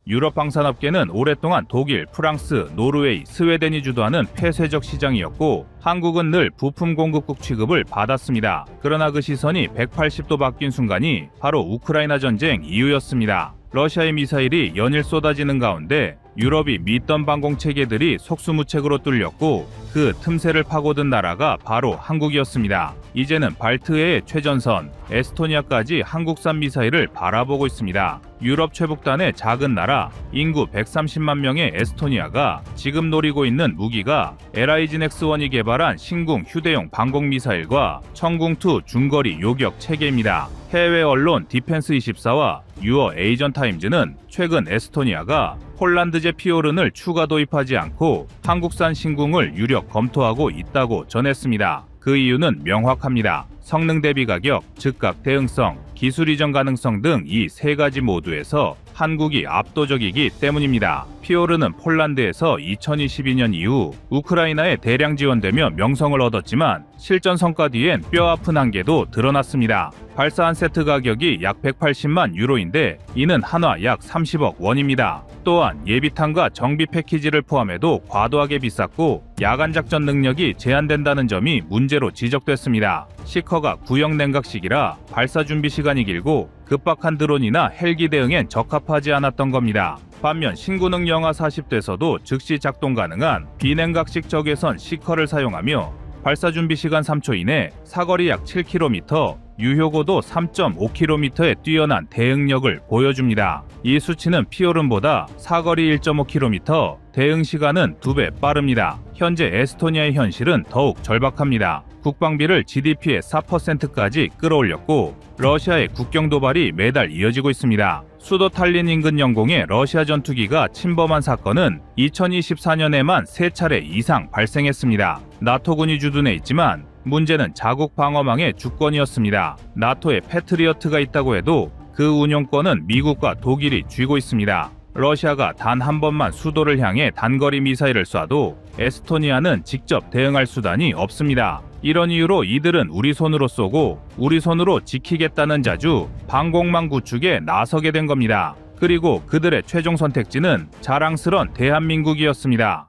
유럽 방산업계는 오랫동안 독일, 프랑스, 노르웨이, 스웨덴이 주도하는 폐쇄적 시장이었고 한국은 늘 부품 공급국 취급을 받았습니다. 그러나 그 시선이 180도 바뀐 순간이 바로 우크라이나 전쟁 이후였습니다. 러시아의 미사일이 연일 쏟아지는 가운데 유럽이 믿던 방공체계들이 속수무책으로 뚫렸고 그 틈새를 파고든 나라가 바로 한국이었습니다. 이제는 발트해의 최전선, 에스토니아까지 한국산 미사일을 바라보고 있습니다. 유럽 최북단의 작은 나라, 인구 130만 명의 에스토니아가 지금 노리고 있는 무기가 LIGN-X1이 개발한 신궁 휴대용 방공미사일과 청궁2 중거리 요격 체계입니다. 해외 언론 디펜스24와 유어 에이전타임즈는 최근 에스토니아가 폴란드제 피오른을 추가 도입하지 않고 한국산 신궁을 유력 검토하고 있다고 전했습니다. 그 이유는 명확합니다. 성능 대비 가격, 즉각 대응성, 기술 이전 가능성 등 이 세 가지 모두에서 한국이 압도적이기 때문입니다. 피오르는 폴란드에서 2022년 이후 우크라이나에 대량 지원되며 명성을 얻었지만 실전 성과 뒤엔 뼈아픈 한계도 드러났습니다. 발사 한 세트 가격이 약 180만 유로인데 이는 한화 약 30억 원입니다. 또한 예비탄과 정비 패키지를 포함해도 과도하게 비쌌고 야간 작전 능력이 제한된다는 점이 문제로 지적됐습니다. 시커가 구형 냉각식이라 발사 준비 시간이 길고 급박한 드론이나 헬기 대응엔 적합하지 않았던 겁니다. 반면 신구능 영하 40도에서도 즉시 작동 가능한 비냉각식 적외선 시커를 사용하며 발사 준비 시간 3초 이내 사거리 약 7km, 유효고도 3.5km의 뛰어난 대응력을 보여줍니다. 이 수치는 피오른보다 사거리 1.5km, 대응 시간은 2배 빠릅니다. 현재 에스토니아의 현실은 더욱 절박합니다. 국방비를 GDP의 4%까지 끌어올렸고 러시아의 국경 도발이 매달 이어지고 있습니다. 수도 탈린 인근 영공에 러시아 전투기가 침범한 사건은 2024년에만 3차례 이상 발생했습니다. 나토군이 주둔해 있지만 문제는 자국 방어망의 주권이었습니다. 나토에 패트리어트가 있다고 해도 그 운용권은 미국과 독일이 쥐고 있습니다. 러시아가 단 한 번만 수도를 향해 단거리 미사일을 쏴도 에스토니아는 직접 대응할 수단이 없습니다. 이런 이유로 이들은 우리 손으로 쏘고 우리 손으로 지키겠다는 자주 방공망 구축에 나서게 된 겁니다. 그리고 그들의 최종 선택지는 자랑스런 대한민국이었습니다.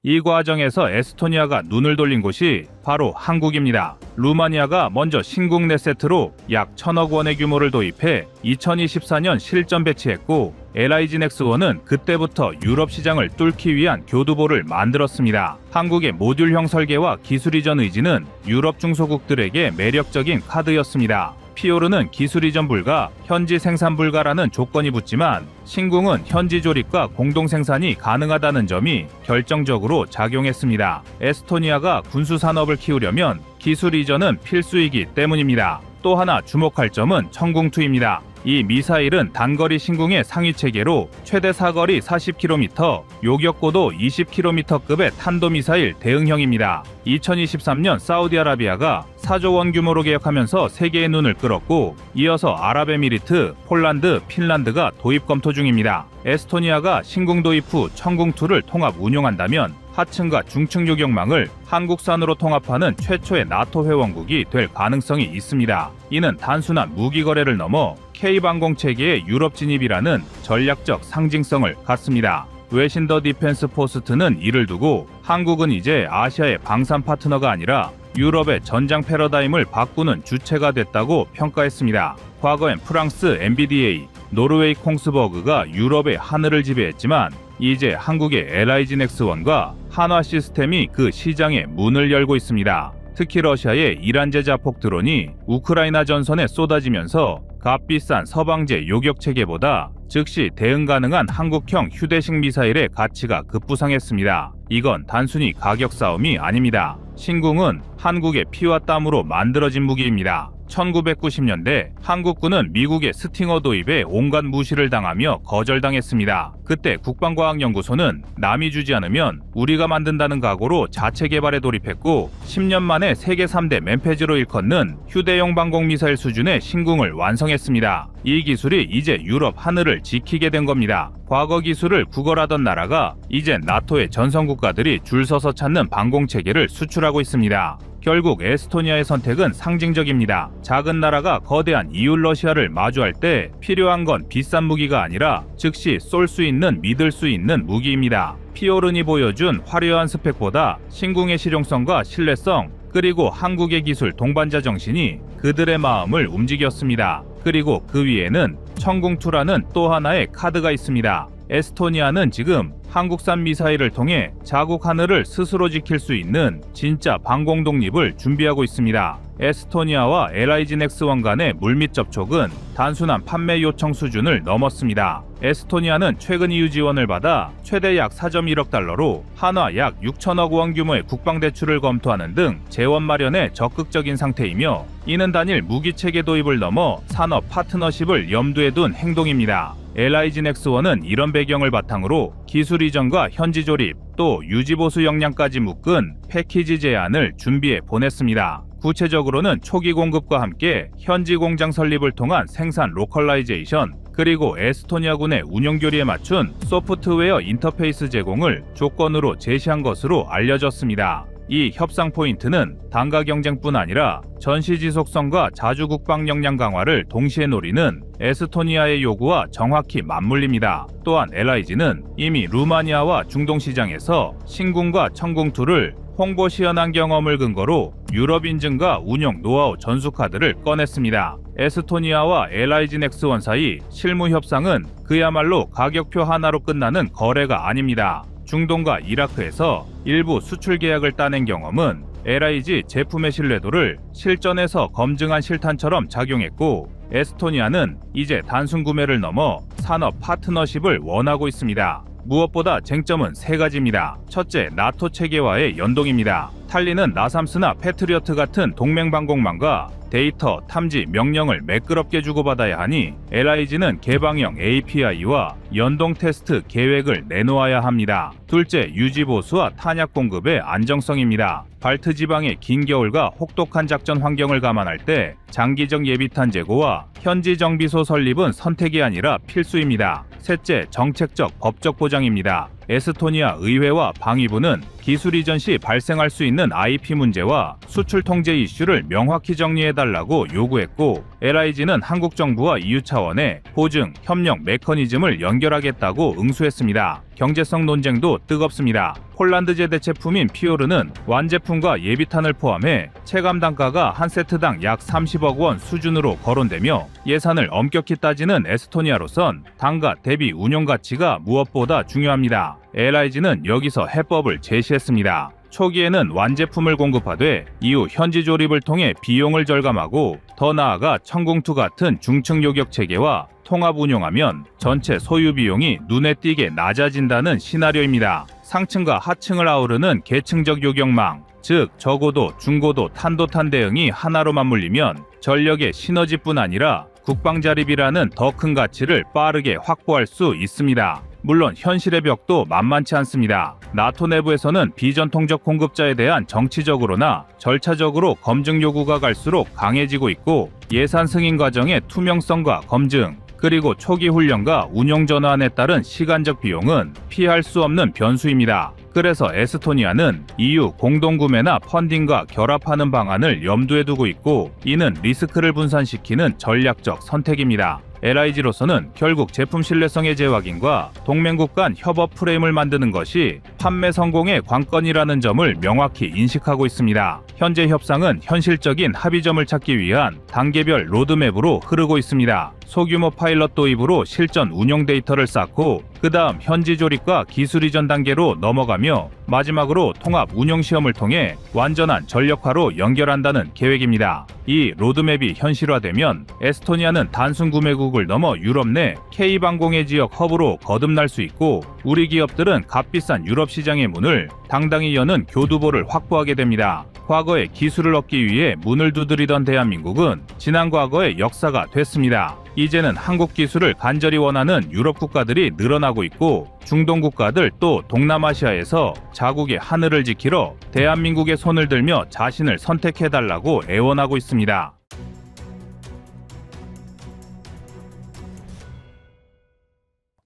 이 과정에서 에스토니아가 눈을 돌린 곳이 바로 한국입니다. 루마니아가 먼저 신궁 4세트로 약 1,000억 원의 규모를 도입해 2024년 실전 배치했고 LIGN-X1은 그때부터 유럽 시장을 뚫기 위한 교두보를 만들었습니다. 한국의 모듈형 설계와 기술 이전 의지는 유럽 중소국들에게 매력적인 카드였습니다. 피오르는 기술 이전 불가, 현지 생산 불가라는 조건이 붙지만 신궁은 현지 조립과 공동 생산이 가능하다는 점이 결정적으로 작용했습니다. 에스토니아가 군수 산업을 키우려면 기술 이전은 필수이기 때문입니다. 또 하나 주목할 점은 청궁2입니다. 이 미사일은 단거리 신궁의 상위 체계로 최대 사거리 40km, 요격고도 20km급의 탄도미사일 대응형입니다. 2023년 사우디아라비아가 4조 원 규모로 계약하면서 세계의 눈을 끌었고 이어서 아랍에미리트, 폴란드, 핀란드가 도입 검토 중입니다. 에스토니아가 신궁 도입 후 청궁2를 통합 운용한다면 하층과 중층 요격망을 한국산으로 통합하는 최초의 나토 회원국이 될 가능성이 있습니다. 이는 단순한 무기 거래를 넘어 K방공체계의 유럽 진입이라는 전략적 상징성을 갖습니다. 외신 더 디펜스 포스트는 이를 두고 한국은 이제 아시아의 방산 파트너가 아니라 유럽의 전장 패러다임을 바꾸는 주체가 됐다고 평가했습니다. 과거엔 프랑스 MBDA, 노르웨이 콩스버그가 유럽의 하늘을 지배했지만 이제 한국의 LIGN-X1과 한화 시스템이 그 시장에 문을 열고 있습니다. 특히 러시아의 이란제 자폭 드론이 우크라이나 전선에 쏟아지면서 값비싼 서방제 요격 체계보다 즉시 대응 가능한 한국형 휴대식 미사일의 가치가 급부상했습니다. 이건 단순히 가격 싸움이 아닙니다. 신궁은 한국의 피와 땀으로 만들어진 무기입니다. 1990년대 한국군은 미국의 스팅어 도입에 온갖 무시를 당하며 거절당했습니다. 그때 국방과학연구소는 남이 주지 않으면 우리가 만든다는 각오로 자체 개발에 돌입했고 10년 만에 세계 3대 맨패즈로 일컫는 휴대용 방공미사일 수준의 신궁을 완성했습니다. 이 기술이 이제 유럽 하늘을 지키게 된 겁니다. 과거 기술을 구걸하던 나라가 이제 나토의 전성국가들이 줄 서서 찾는 방공체계를 수출하고 있습니다. 결국 에스토니아의 선택은 상징적입니다. 작은 나라가 거대한 이웃 러시아를 마주할 때 필요한 건 비싼 무기가 아니라 즉시 쏠 수 있는 믿을 수 있는 무기입니다. 피오른이 보여준 화려한 스펙보다 신궁의 실용성과 신뢰성, 그리고 한국의 기술 동반자 정신이 그들의 마음을 움직였습니다. 그리고 그 위에는 천궁2라는 또 하나의 카드가 있습니다. 에스토니아는 지금 한국산 미사일을 통해 자국 하늘을 스스로 지킬 수 있는 진짜 방공 독립을 준비하고 있습니다. 에스토니아와 LIG-넥스원 간의 물밑 접촉은 단순한 판매 요청 수준을 넘었습니다. 에스토니아는 최근 EU 지원을 받아 최대 약 4.1억 달러로 한화 약 6천억 원 규모의 국방 대출을 검토하는 등 재원 마련에 적극적인 상태이며, 이는 단일 무기 체계 도입을 넘어 산업 파트너십을 염두에 둔 행동입니다. LIG-넥스원은 이런 배경을 바탕으로 기술 이전과 현지 조립, 또 유지 보수 역량까지 묶은 패키지 제안을 준비해 보냈습니다. 구체적으로는 초기 공급과 함께 현지 공장 설립을 통한 생산 로컬라이제이션, 그리고 에스토니아군의 운영 교리에 맞춘 소프트웨어 인터페이스 제공을 조건으로 제시한 것으로 알려졌습니다. 이 협상 포인트는 단가 경쟁뿐 아니라 전시 지속성과 자주 국방 역량 강화를 동시에 노리는 에스토니아의 요구와 정확히 맞물립니다. 또한 LIG는 이미 루마니아와 중동 시장에서 신궁과 천궁2를 홍보 시연한 경험을 근거로 유럽 인증과 운용 노하우 전수 카드를 꺼냈습니다. 에스토니아와 LIG-넥스원 사이 실무 협상은 그야말로 가격표 하나로 끝나는 거래가 아닙니다. 중동과 이라크에서 일부 수출 계약을 따낸 경험은 LIG 제품의 신뢰도를 실전에서 검증한 실탄처럼 작용했고, 에스토니아는 이제 단순 구매를 넘어 산업 파트너십을 원하고 있습니다. 무엇보다 쟁점은 세 가지입니다. 첫째, 나토 체계와의 연동입니다. 탈리는 나삼스나 패트리어트 같은 동맹 방공망과 데이터, 탐지, 명령을 매끄럽게 주고받아야 하니 LIG는 개방형 API와 연동 테스트 계획을 내놓아야 합니다. 둘째, 유지 보수와 탄약 공급의 안정성입니다. 발트 지방의 긴 겨울과 혹독한 작전 환경을 감안할 때 장기적 예비탄 재고와 현지 정비소 설립은 선택이 아니라 필수입니다. 셋째, 정책적 법적 보장입니다. 에스토니아 의회와 방위부는 기술 이전 시 발생할 수 있는 IP 문제와 수출 통제 이슈를 명확히 정리해달라고 요구했고, LIG는 한국 정부와 EU 차원의 보증, 협력 메커니즘을 연결하겠다고 응수했습니다. 경제성 논쟁도 뜨겁습니다. 폴란드제 대체품인 피오르는 완제품과 예비탄을 포함해 체감 단가가 한 세트당 약 30억 원 수준으로 거론되며, 예산을 엄격히 따지는 에스토니아로선 단가 대비 운용 가치가 무엇보다 중요합니다. LIG는 여기서 해법을 제시했습니다. 초기에는 완제품을 공급하되 이후 현지 조립을 통해 비용을 절감하고, 더 나아가 천궁2 같은 중층 요격 체계와 통합 운용하면 전체 소유 비용이 눈에 띄게 낮아진다는 시나리오입니다. 상층과 하층을 아우르는 계층적 요격망, 즉 저고도, 중고도, 탄도탄 대응이 하나로 맞물리면 전력의 시너지뿐 아니라 국방 자립이라는 더 큰 가치를 빠르게 확보할 수 있습니다. 물론 현실의 벽도 만만치 않습니다. 나토 내부에서는 비전통적 공급자에 대한 정치적으로나 절차적으로 검증 요구가 갈수록 강해지고 있고, 예산 승인 과정의 투명성과 검증, 그리고 초기 훈련과 운영 전환에 따른 시간적 비용은 피할 수 없는 변수입니다. 그래서 에스토니아는 EU 공동구매나 펀딩과 결합하는 방안을 염두에 두고 있고, 이는 리스크를 분산시키는 전략적 선택입니다. LIG로서는 결국 제품 신뢰성의 재확인과 동맹국 간 협업 프레임을 만드는 것이 판매 성공의 관건이라는 점을 명확히 인식하고 있습니다. 현재 협상은 현실적인 합의점을 찾기 위한 단계별 로드맵으로 흐르고 있습니다. 소규모 파일럿 도입으로 실전 운영 데이터를 쌓고, 그 다음 현지 조립과 기술 이전 단계로 넘어가며 마지막으로 통합 운영 시험을 통해 완전한 전력화로 연결한다는 계획입니다. 이 로드맵이 현실화되면 에스토니아는 단순 구매국을 넘어 유럽 내 K방공의 지역 허브로 거듭날 수 있고, 우리 기업들은 값비싼 유럽 시장의 문을 당당히 여는 교두보를 확보하게 됩니다. 과거에 기술을 얻기 위해 문을 두드리던 대한민국은 지난 과거의 역사가 됐습니다. 이제는 한국 기술을 간절히 원하는 유럽 국가들이 늘어나고 있고, 중동 국가들 또 동남아시아에서 자국의 하늘을 지키러 대한민국의 손을 들며 자신을 선택해달라고 애원하고 있습니다.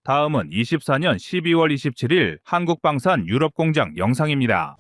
다음은 24년 12월 27일 한국방산 유럽 공장 영상입니다.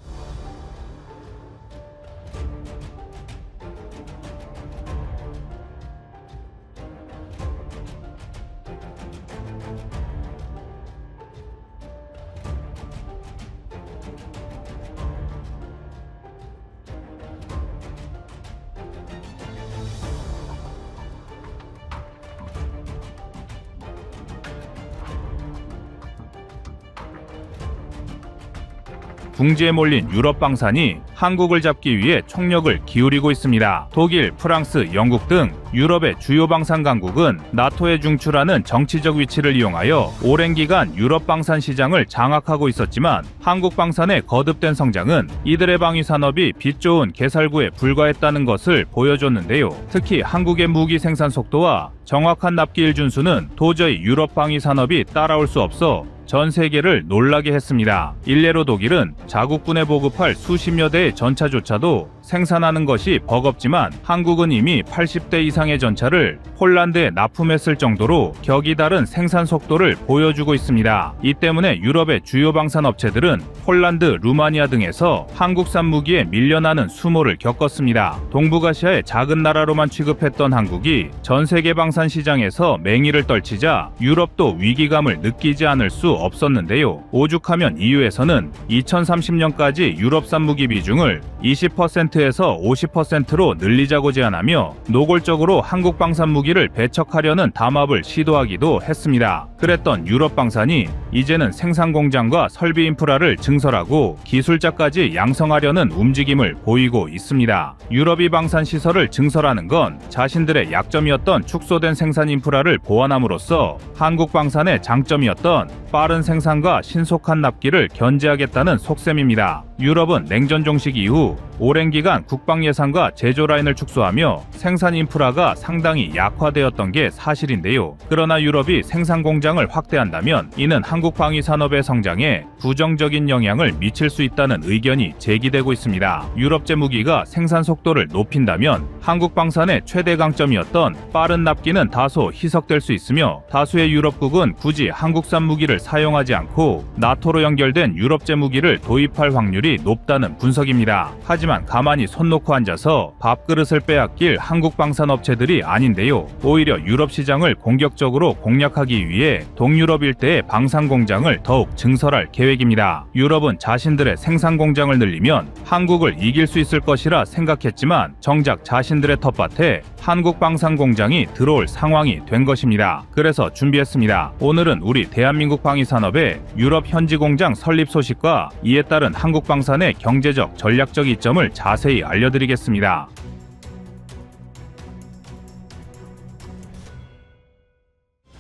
궁지에 몰린 유럽 방산이 한국을 잡기 위해 총력을 기울이고 있습니다. 독일, 프랑스, 영국 등 유럽의 주요 방산 강국은 나토에 중출하는 정치적 위치를 이용하여 오랜 기간 유럽 방산 시장을 장악하고 있었지만 한국 방산의 거듭된 성장은 이들의 방위 산업이 빛 좋은 개살구에 불과했다는 것을 보여줬는데요. 특히 한국의 무기 생산 속도와 정확한 납기일 준수는 도저히 유럽 방위 산업이 따라올 수 없어 전 세계를 놀라게 했습니다. 일례로 독일은 자국군에 보급할 수십여 대의 전차조차도 생산하는 것이 버겁지만 한국은 이미 80대 이상의 전차를 폴란드에 납품했을 정도로 격이 다른 생산 속도를 보여주고 있습니다. 이 때문에 유럽의 주요 방산 업체들은 폴란드, 루마니아 등에서 한국산 무기에 밀려나는 수모를 겪었습니다. 동북아시아의 작은 나라로만 취급했던 한국이 전 세계 방산 시장에서 맹위를 떨치자 유럽도 위기감을 느끼지 않을 수 없었는데요. 오죽하면 EU에서는 2030년까지 유럽산 무기 비중을 20%에서 50%로 늘리자고 제안하며 노골적으로 한국 방산 무기를 배척하려는 담합을 시도하기도 했습니다. 그랬던 유럽 방산이 이제는 생산 공장과 설비 인프라를 증설하고 기술자까지 양성하려는 움직임을 보이고 있습니다. 유럽이 방산 시설을 증설하는 건 자신들의 약점이었던 축소된 생산 인프라를 보완함으로써 한국 방산의 장점이었던 빠른 생산과 신속한 납기를 견제하겠다는 속셈입니다. 유럽은 냉전 종식 이후 오랜 기간 국방 예산과 제조 라인을 축소하며 생산 인프라가 상당히 약화되었던 게 사실인데요. 그러나 유럽이 생산 공장을 확대한다면 이는 한국 방위 산업의 성장에 부정적인 영향을 미칠 수 있다는 의견이 제기되고 있습니다. 유럽제 무기가 생산 속도를 높인다면 한국 방산의 최대 강점이었던 빠른 납기는 다소 희석될 수 있으며 다수의 유럽국은 굳이 한국산 무기를 사용하지 않고 나토로 연결된 유럽제 무기를 도입할 확률이 높다는 분석입니다. 하지만 가만히 손 놓고 앉아서 밥그릇을 빼앗길 한국 방산 업체들이 아닌데요. 오히려 유럽 시장을 공격적으로 공략하기 위해 동유럽 일대의 방산 공장을 더욱 증설할 계획입니다. 유럽은 자신들의 생산 공장을 늘리면 한국을 이길 수 있을 것이라 생각했지만 정작 자신들의 텃밭에 한국 방산 공장이 들어올 상황이 된 것입니다. 그래서 준비했습니다. 오늘은 우리 대한민국 방위 산업의 유럽 현지 공장 설립 소식과 이에 따른 한국 방산의 경제적, 전략적 이점을 자세히 알려드리겠습니다.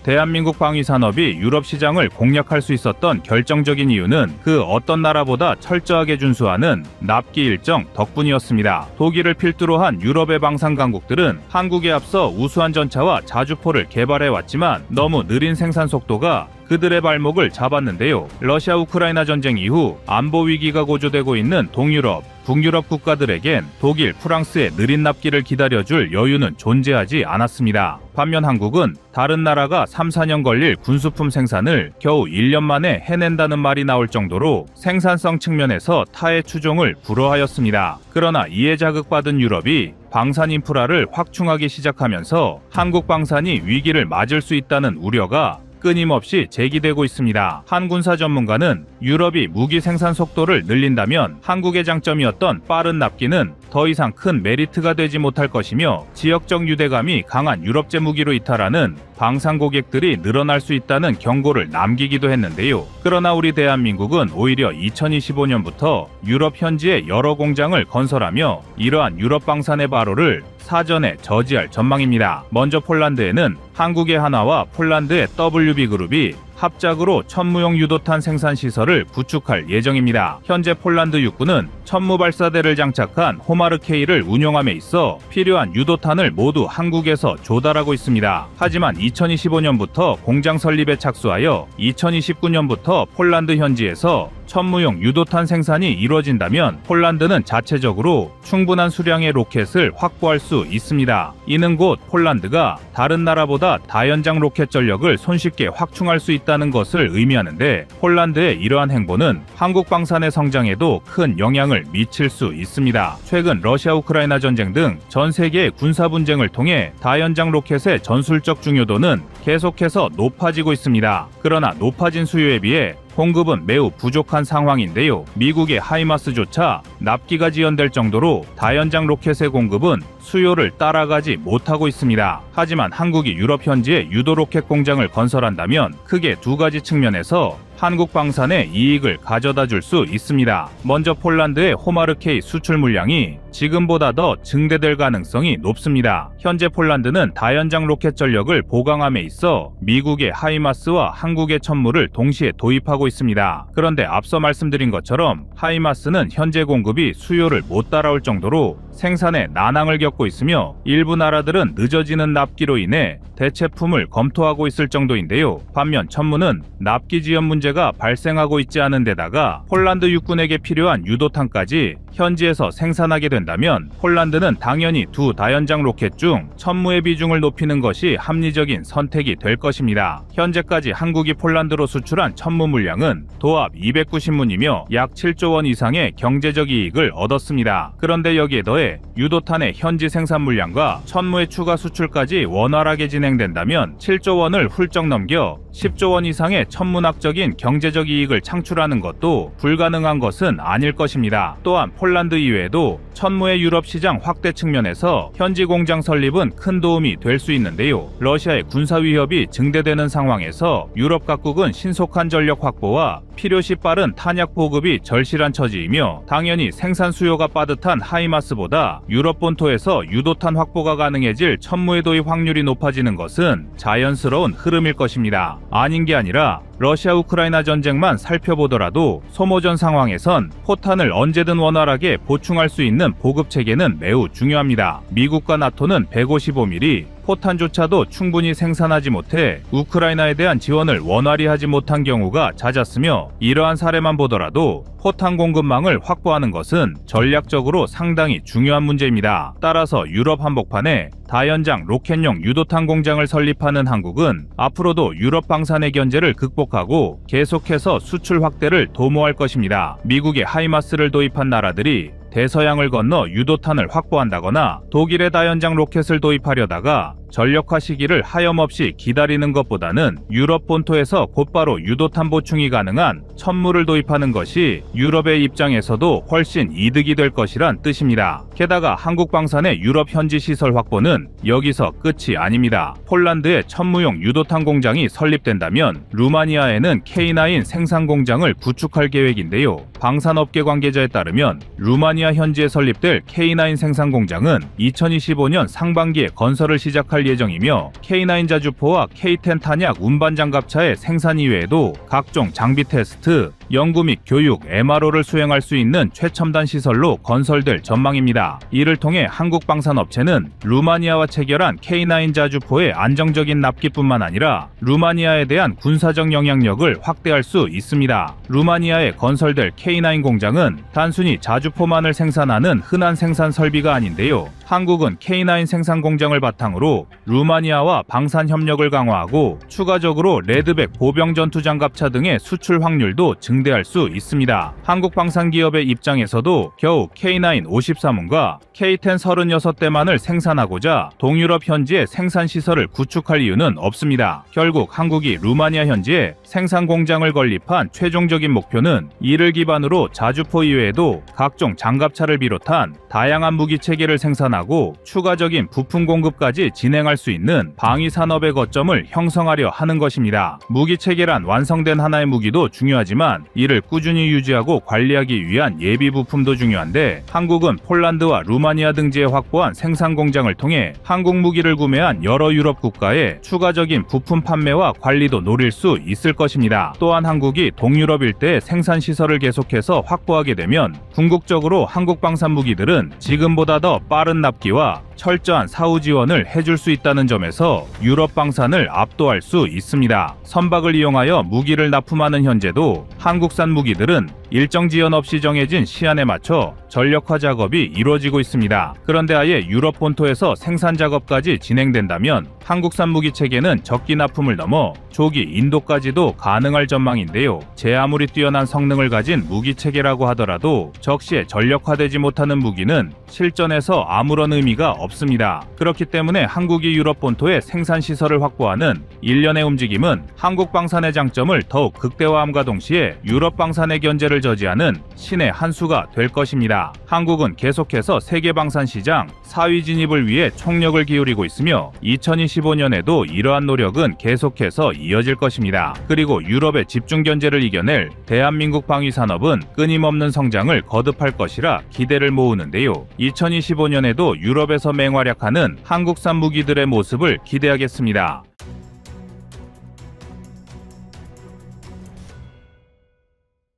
대한민국 방위 산업이 유럽 시장을 공략할 수 있었던 결정적인 이유는 그 어떤 나라보다 철저하게 준수하는 납기 일정 덕분이었습니다. 독일을 필두로 한 유럽의 방산 강국들은 한국에 앞서 우수한 전차와 자주포를 개발해 왔지만 너무 느린 생산 속도가 그들의 발목을 잡았는데요. 러시아 우크라이나 전쟁 이후 안보 위기가 고조되고 있는 동유럽, 북유럽 국가들에겐 독일, 프랑스의 느린 납기를 기다려줄 여유는 존재하지 않았습니다. 반면 한국은 다른 나라가 3-4년 걸릴 군수품 생산을 겨우 1년 만에 해낸다는 말이 나올 정도로 생산성 측면에서 타의 추종을 불허하였습니다. 그러나 이에 자극받은 유럽이 방산 인프라를 확충하기 시작하면서 한국 방산이 위기를 맞을 수 있다는 우려가 끊임없이 제기되고 있습니다. 한 군사 전문가는 유럽이 무기 생산 속도를 늘린다면 한국의 장점이었던 빠른 납기는 더 이상 큰 메리트가 되지 못할 것이며 지역적 유대감이 강한 유럽제 무기로 이탈하는 방산 고객들이 늘어날 수 있다는 경고를 남기기도 했는데요. 그러나 우리 대한민국은 오히려 2025년부터 유럽 현지에 여러 공장을 건설하며 이러한 유럽 방산의 발호를 사전에 저지할 전망입니다. 먼저 폴란드에는 한국의 하나와 폴란드의 WB그룹이 합작으로 천무용 유도탄 생산 시설을 구축할 예정입니다. 현재 폴란드 육군은 천무 발사대를 장착한 호마르K를 운용함에 있어 필요한 유도탄을 모두 한국에서 조달하고 있습니다. 하지만 2025년부터 공장 설립에 착수하여 2029년부터 폴란드 현지에서 천무용 유도탄 생산이 이루어진다면 폴란드는 자체적으로 충분한 수량의 로켓을 확보할 수 있습니다. 이는 곧 폴란드가 다른 나라보다 다연장 로켓 전력을 손쉽게 확충할 수 있다는 것을 의미하는데 폴란드의 이러한 행보는 한국 방산의 성장에도 큰 영향을 미칠 수 있습니다. 최근 러시아 우크라이나 전쟁 등 전 세계의 군사 분쟁을 통해 다연장 로켓의 전술적 중요도는 계속해서 높아지고 있습니다. 그러나 높아진 수요에 비해 공급은 매우 부족한 상황인데요. 미국의 하이마스조차 납기가 지연될 정도로 다연장 로켓의 공급은 수요를 따라가지 못하고 있습니다. 하지만 한국이 유럽 현지에 유도 로켓 공장을 건설한다면 크게 두 가지 측면에서 한국 방산에 이익을 가져다 줄 수 있습니다. 먼저 폴란드의 호마르K 수출 물량이 지금보다 더 증대될 가능성이 높습니다. 현재 폴란드는 다연장 로켓 전력을 보강함에 있어 미국의 하이마스와 한국의 천무를 동시에 도입하고 있습니다. 그런데 앞서 말씀드린 것처럼 하이마스는 현재 공급이 수요를 못 따라올 정도로 생산에 난항을 겪고 있으며 일부 나라들은 늦어지는 납기로 인해 대체품을 검토하고 있을 정도인데요. 반면 천무는 납기 지연 문제가 발생하고 있지 않은 데다가 폴란드 육군에게 필요한 유도탄까지 현지에서 생산하게 된다면 폴란드는 당연히 두 다연장 로켓 중 천무의 비중을 높이는 것이 합리적인 선택이 될 것입니다. 현재까지 한국이 폴란드로 수출한 천무 물량은 도합 290문이며 약 7조 원 이상의 경제적 이익을 얻었습니다. 그런데 여기에 더해 유도탄의 현지 생산 물량과 천무의 추가 수출까지 원활하게 진행된다면 7조 원을 훌쩍 넘겨 10조 원 이상의 천문학적인 경제적 이익을 창출하는 것도 불가능한 것은 아닐 것입니다. 또한 폴란드 이외에도 천무의 유럽 시장 확대 측면에서 현지 공장 설립은 큰 도움이 될 수 있는데요. 러시아의 군사 위협이 증대되는 상황에서 유럽 각국은 신속한 전력 확보와 필요시 빠른 탄약 보급이 절실한 처지이며 당연히 생산 수요가 빠듯한 하이마스보다 유럽 본토에서 유도탄 확보가 가능해질 천무의 도입 확률이 높아지는 것은 자연스러운 흐름일 것입니다. 아닌 게 아니라 러시아 우크라이나 전쟁만 살펴보더라도 소모전 상황에선 포탄을 언제든 원활하게 보충할 수 있는 보급 체계는 매우 중요합니다. 미국과 나토는 155mm 포탄조차도 충분히 생산하지 못해 우크라이나에 대한 지원을 원활히 하지 못한 경우가 잦았으며 이러한 사례만 보더라도 포탄 공급망을 확보하는 것은 전략적으로 상당히 중요한 문제입니다. 따라서 유럽 한복판에 다연장 로켓용 유도탄 공장을 설립하는 한국은 앞으로도 유럽 방산의 견제를 극복하고 계속해서 수출 확대를 도모할 것입니다. 미국의 하이마스를 도입한 나라들이 대서양을 건너 유도탄을 확보한다거나 독일의 다연장 로켓을 도입하려다가 전력화 시기를 하염없이 기다리는 것보다는 유럽 본토에서 곧바로 유도탄 보충이 가능한 천무를 도입하는 것이 유럽의 입장에서도 훨씬 이득이 될 것이란 뜻입니다. 게다가 한국 방산의 유럽 현지 시설 확보는 여기서 끝이 아닙니다. 폴란드에 천무용 유도탄 공장이 설립된다면 루마니아에는 K9 생산 공장을 구축할 계획인데요. 방산업계 관계자에 따르면 루마니아 현지에 설립될 K9 생산 공장은 2025년 상반기에 건설을 시작할 예정이며 K9 자주포와 K10 탄약 운반 장갑차의 생산 이외에도 각종 장비 테스트, 연구 및 교육, MRO를 수행할 수 있는 최첨단 시설로 건설될 전망입니다. 이를 통해 한국 방산업체는 루마니아와 체결한 K9 자주포의 안정적인 납기뿐만 아니라 루마니아에 대한 군사적 영향력을 확대할 수 있습니다. 루마니아에 건설될 K9 공장은 단순히 자주포만을 생산하는 흔한 생산 설비가 아닌데요. 한국은 K9 생산 공장을 바탕으로 루마니아와 방산 협력을 강화하고 추가적으로 레드백 보병 전투 장갑차 등의 수출 확률도 증대할 수 있습니다. 한국 방산 기업의 입장에서도 겨우 K9 53문과 K10 36대만을 생산하고자 동유럽 현지에 생산 시설을 구축할 이유는 없습니다. 결국 한국이 루마니아 현지에 생산 공장을 건립한 최종적인 목표는 이를 기반으로 자주포 이외에도 각종 장갑차를 비롯한 다양한 무기 체계를 생산하고 추가적인 부품 공급까지 진행할 수 있는 방위 산업의 거점을 형성하려 하는 것입니다. 무기 체계란 완성된 하나의 무기도 중요하지만 이를 꾸준히 유지하고 관리하기 위한 예비 부품도 중요한데 한국은 폴란드와 루마니아 등지에 확보한 생산 공장을 통해 한국 무기를 구매한 여러 유럽 국가에 추가적인 부품 판매와 관리도 노릴 수 있을 것입니다. 또한 한국이 동유럽 일대에 생산 시설을 계속해서 확보하게 되면 궁극적으로 한국 방산 무기들은 지금보다 더 빠른 납기와 철저한 사후 지원을 해줄 수 있다는 점에서 유럽 방산을 압도할 수 있습니다. 선박을 이용하여 무기를 납품하는 현재도 한국산 무기들은 일정 지연 없이 정해진 시한에 맞춰 전력화 작업이 이루어지고 있습니다. 그런데 아예 유럽 본토에서 생산 작업까지 진행된다면 한국산 무기 체계는 적기 납품을 넘어 조기 인도까지도 가능할 전망인데요. 제 아무리 뛰어난 성능을 가진 무기 체계라고 하더라도 적시에 전력화되지 못하는 무기는 실전에서 아무런 의미가 없습니다. 그렇기 때문에 한국이 유럽 본토에 생산 시설을 확보하는 일련의 움직임은 한국 방산의 장점을 더욱 극대화함과 동시에 유럽 방산의 견제를 혁명을 저지하는 신의 한 수가 될 것입니다. 한국은 계속해서 세계 방산 시장 4위 진입을 위해 총력을 기울이고 있으며 2025년에도 이러한 노력은 계속해서 이어질 것입니다. 그리고 유럽의 집중 견제를 이겨낼 대한민국 방위 산업은 끊임없는 성장을 거듭할 것이라 기대를 모으는데요. 2025년에도 유럽에서 맹활약하는 한국산 무기들의 모습을 기대하겠습니다.